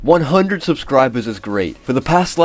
100 subscribers is great. For the past,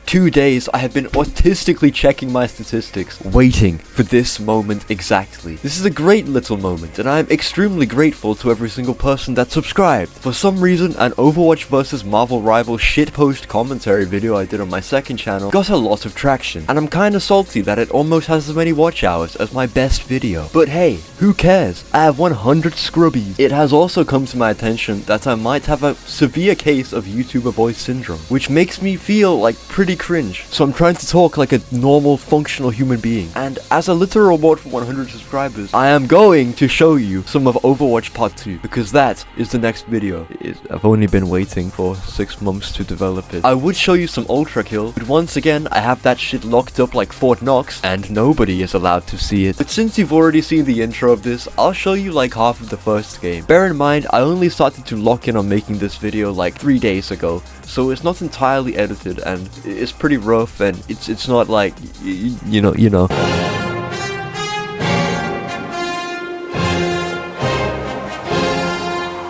2 days, I have been autistically checking my statistics, waiting for this moment exactly. This is a great little moment, and I am extremely grateful to every single person that subscribed. For some reason, an Overwatch vs Marvel Rival shitpost commentary video I did on my second channel got a lot of traction, and I'm kinda salty that it almost has as many watch hours as my best video. But hey, who cares? I have 100 scrubbies. It has also come to my attention that I might have a severe case of YouTuber voice syndrome, which makes me feel pretty cringe. So I'm trying to talk like a normal, functional human being. And as a little reward for 100 subscribers, I am going to show you some of Overwatch Part 2, because that is the next video. I've only been waiting for 6 months to develop it. I would show you some ULTRAKILL, but once again, I have that shit locked up like Fort Knox, and nobody is allowed to see it. But since you've already seen the intro of this, I'll show you half of the first game. Bear in mind, I only started to lock in on making this video 3 days ago, so it's not entirely edited, and it's pretty rough, and it's not you know.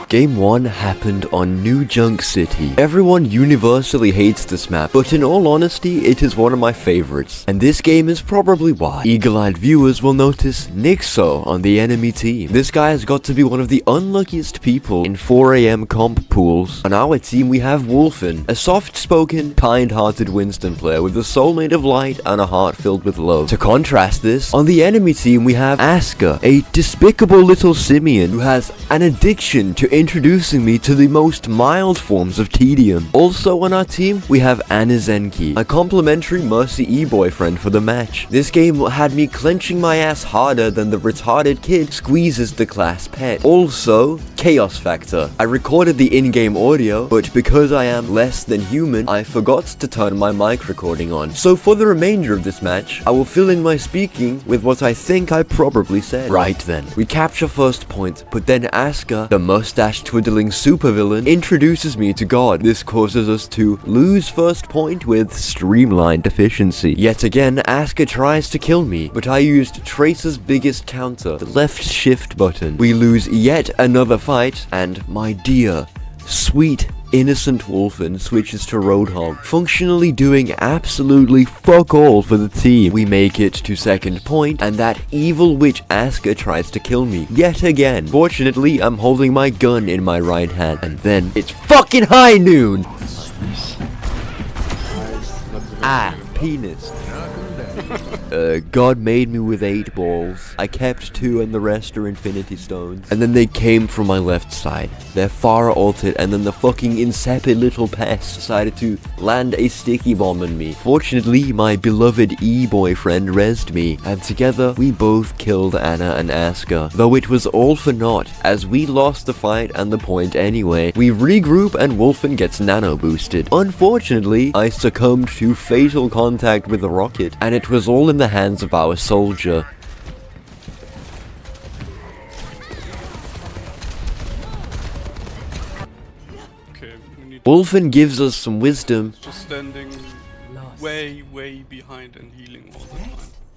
Game 1 happened on New Junk City. Everyone universally hates this map, but in all honesty, it is one of my favorites. And this game is probably why. Eagle-eyed viewers will notice Nixo on the enemy team. This guy has got to be one of the unluckiest people in 4 AM comp pools. On our team, we have Wolfen, a soft-spoken, kind-hearted Winston player with a soul made of light and a heart filled with love. To contrast this, on the enemy team, we have Aska, a despicable little simian who has an addiction to introducing me to the most mild forms of tedium. Also on our team, we have Anazenki, a complimentary Mercy E-boyfriend for the match. This game had me clenching my ass harder than the retarded kid squeezes the class pet. Also, Chaos Factor. I recorded the in-game audio, but because I am less than human, I forgot to turn my mic recording on. So for the remainder of this match, I will fill in my speaking with what I think I probably said. Right then, we capture first point, but then Aska, the mustache twiddling supervillain, introduces me to God. This causes us to lose first point with streamline deficiency. Yet again, Aska tries to kill me, but I used Tracer's biggest counter, the left shift button. We lose yet another fight, and my dear, sweet, innocent Wolfen switches to Roadhog, functionally doing absolutely fuck all for the team. We make it to second point, and that evil witch Aska tries to kill me yet again. Fortunately, I'm holding my gun in my right hand, and then it's fucking high noon! Penis. God made me with 8 balls. I kept 2 and the rest are infinity stones. And then they came from my left side. They're far altered, and then the fucking insipid little pest decided to land a sticky bomb on me. Fortunately, my beloved E-boyfriend rezzed me, and together we both killed Anna and Aska. Though it was all for naught, as we lost the fight and the point anyway. We regroup and Wolfen gets nano boosted. Unfortunately, I succumbed to fatal contact with a rocket, and it was all in the hands of our soldier. Okay, Wolfen gives us some wisdom. Just standing way behind and healing all the time.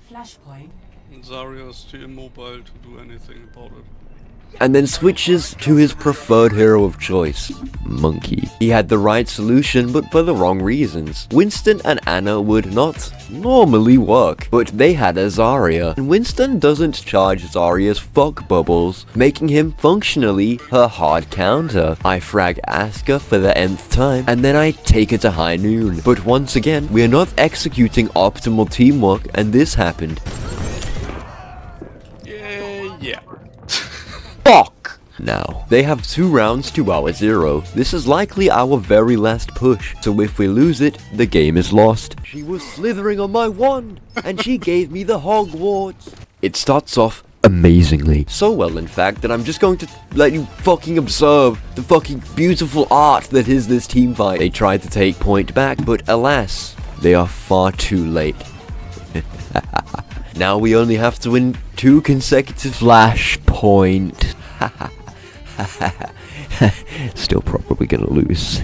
Flashpoint. And Zarya is too immobile to do anything about it. And then switches to his preferred hero of choice, Monkey. He had the right solution, but for the wrong reasons. Winston and Anna would not normally work, but they had a Zarya, and Winston doesn't charge Zarya's fuck bubbles, making him functionally her hard counter. I frag Aska for the nth time, and then I take her to high noon. But once again, we are not executing optimal teamwork, and this happened. Yeah. Fuck! Now, they have 2 rounds to our 0. This is likely our very last push, so if we lose it, the game is lost. She was slithering on my wand, and she gave me the Hogwarts. It starts off amazingly. So well, in fact, that I'm just going to let you fucking observe the fucking beautiful art that is this team fight. They tried to take point back, but alas, they are far too late. Now we only have to win 2 consecutive flashpoint. Still probably gonna lose.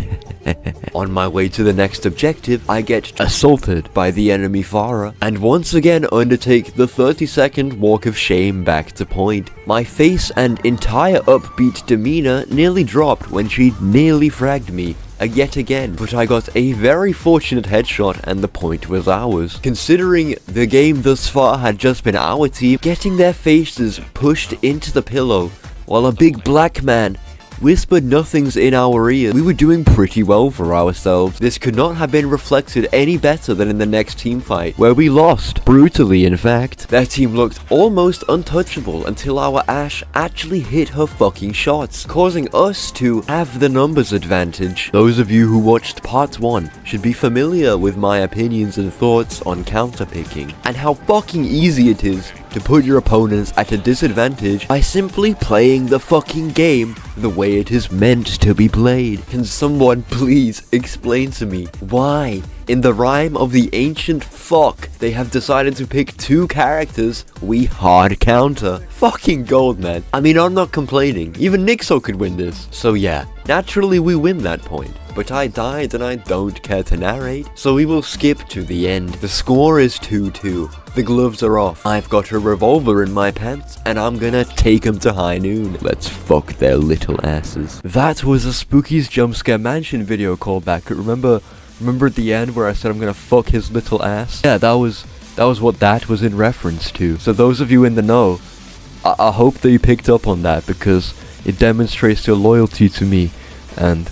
On my way to the next objective, I get assaulted by the enemy Farah, and once again undertake the 30-second walk of shame back to point. My face and entire upbeat demeanor nearly dropped when she nearly fragged me. yet again, but I got a very fortunate headshot and the point was ours. Considering the game thus far had just been our team getting their faces pushed into the pillow while a big black man whispered nothings in our ears, we were doing pretty well for ourselves. This could not have been reflected any better than in the next team fight, where we lost, brutally in fact. Their team looked almost untouchable until our Ashe actually hit her fucking shots, causing us to have the numbers advantage. Those of you who watched part 1 should be familiar with my opinions and thoughts on counterpicking, and how fucking easy it is to put your opponents at a disadvantage by simply playing the fucking game the way it is meant to be played. Can someone please explain to me why, in the rhyme of the ancient fuck, they have decided to pick 2 characters we hard counter? Fucking gold, man. I mean, I'm not complaining. Even Nixo could win this. So yeah, naturally we win that point. But I died and I don't care to narrate, so we will skip to the end. The score is 2-2. The gloves are off. I've got a revolver in my pants, and I'm gonna take them to high noon. Let's fuck their little asses. That was a Spooky's Jumpscare Mansion video callback. Remember at the end where I said I'm gonna fuck his little ass? Yeah, that was what that was in reference to. So those of you in the know, I hope that you picked up on that, because it demonstrates your loyalty to me, and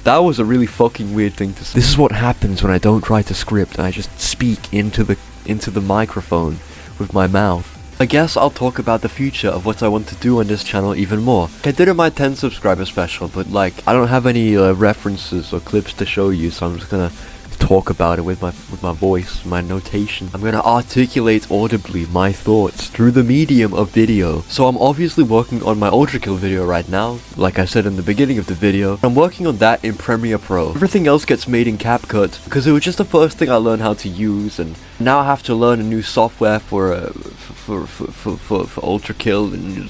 that was a really fucking weird thing to say. This is what happens when I don't write a script and I just speak into the microphone with my mouth. I guess I'll talk about the future of what I want to do on this channel even more. I did in my 10 subscriber special, but like, I don't have any references or clips to show you, so I'm just gonna talk about it with my voice, my notation. I'm gonna articulate audibly my thoughts through the medium of video. So I'm obviously working on my ULTRAKILL video right now, like I said in the beginning of the video. I'm working on that in Premiere Pro. Everything else gets made in CapCut, because it was just the first thing I learned how to use, and now I have to learn a new software for ULTRAKILL, and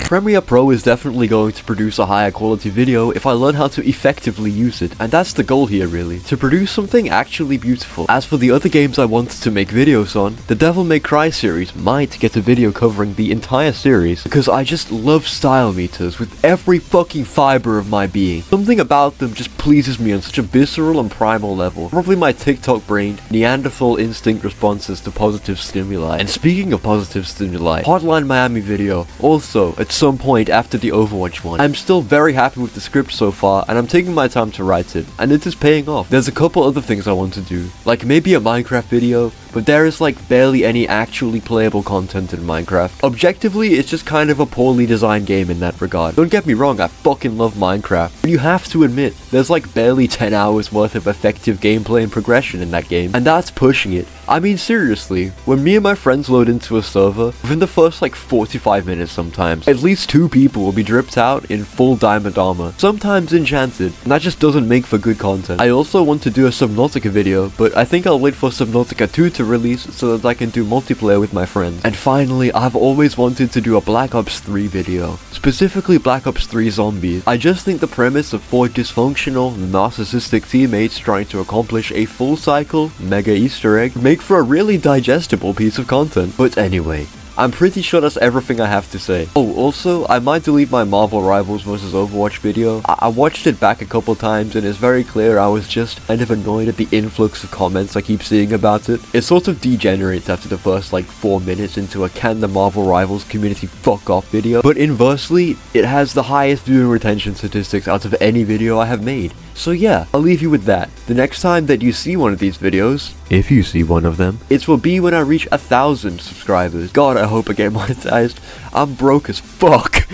Premiere Pro is definitely going to produce a higher quality video if I learn how to effectively use it, and that's the goal here really, to produce something actually beautiful. As for the other games I want to make videos on, the Devil May Cry series might get a video covering the entire series, because I just love style meters with every fucking fiber of my being. Something about them just pleases me on such a visceral and primal level. Probably my TikTok-brained, Neanderthal instinct responses to positive stimuli. And speaking of positive stimuli, Hotline Miami video, also at some point after the Overwatch one. I'm still very happy with the script so far, and I'm taking my time to write it, and it is paying off. There's a couple other things I want to do, like maybe a Minecraft video, but there is like barely any actually playable content in Minecraft. Objectively, it's just kind of a poorly designed game in that regard. Don't get me wrong, I fucking love Minecraft, but you have to admit, there's like barely 10 hours worth of effective gameplay and progression in that game, and that's pushing it. I mean seriously, when me and my friends load into a server, within the first like 45 minutes sometimes, at least 2 people will be dripped out in full diamond armor, sometimes enchanted, and that just doesn't make for good content. I also want to do a Subnautica video, but I think I'll wait for Subnautica 2 to release so that I can do multiplayer with my friends. And finally, I've always wanted to do a Black Ops 3 video, specifically Black Ops 3 Zombies. I just think the premise of 4 dysfunctional, narcissistic teammates trying to accomplish a full cycle mega Easter egg make for a really digestible piece of content. But anyway, I'm pretty sure that's everything I have to say. Oh, also, I might delete my Marvel Rivals vs Overwatch video. I watched it back a couple times and it's very clear I was just kind of annoyed at the influx of comments I keep seeing about it. It sort of degenerates after the first like 4 minutes into a can the Marvel Rivals community fuck off video. But inversely, it has the highest viewing retention statistics out of any video I have made. So yeah, I'll leave you with that. The next time that you see one of these videos, if you see one of them, it will be when I reach 1,000 subscribers. God, I hope I get monetized. I'm broke as fuck.